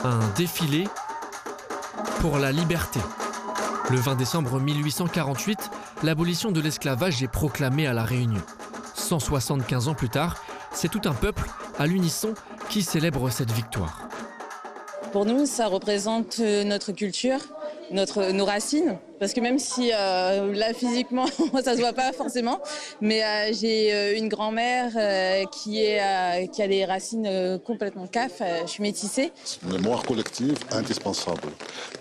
Un défilé pour la liberté. Le 20 décembre 1848, l'abolition de l'esclavage est proclamée à La Réunion. 175 ans plus tard, c'est tout un peuple, à l'unisson, qui célèbre cette victoire. Pour nous, ça représente notre culture, nos racines. Parce que même si là, physiquement, ça se voit pas forcément, mais j'ai une grand-mère qui a des racines complètement CAF. Je suis métissée. Une mémoire collective indispensable.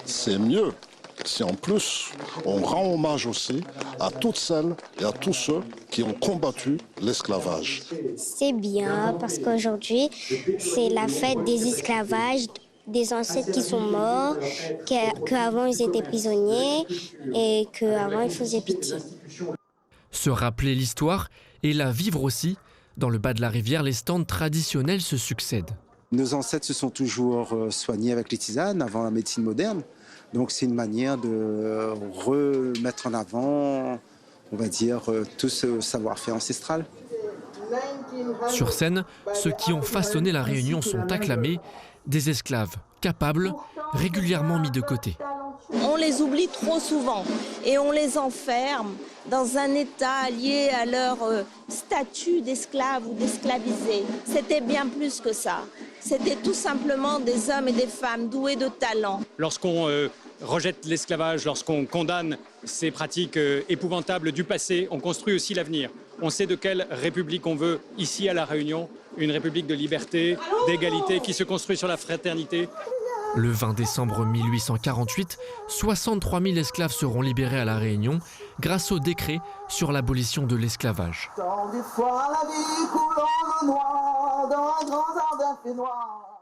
C'est mieux si en plus on rend hommage aussi à toutes celles et à tous ceux qui ont combattu l'esclavage. C'est bien parce qu'aujourd'hui, c'est la fête des esclavages, des ancêtres qui sont morts, qu'avant ils étaient prisonniers et qu'avant ils faisaient pitié. Se rappeler l'histoire et la vivre aussi. Dans le bas de la rivière, les stands traditionnels se succèdent. Nos ancêtres se sont toujours soignés avec les tisanes avant la médecine moderne. Donc c'est une manière de remettre en avant, on va dire, tout ce savoir-faire ancestral. Sur scène, ceux qui ont façonné la Réunion sont acclamés, des esclaves capables, régulièrement mis de côté. On les oublie trop souvent et on les enferme dans un état lié à leur statut d'esclave ou d'esclavisé. C'était bien plus que ça. C'était tout simplement des hommes et des femmes doués de talent. Lorsqu'on rejette l'esclavage, lorsqu'on condamne ces pratiques épouvantables du passé, on construit aussi l'avenir. On sait de quelle république on veut ici à La Réunion, une république de liberté, d'égalité qui se construit sur la fraternité. Le 20 décembre 1848, 63 000 esclaves seront libérés à La Réunion grâce au décret sur l'abolition de l'esclavage. Tant des fois la vie coule en noir dans un grand jardin fait noir.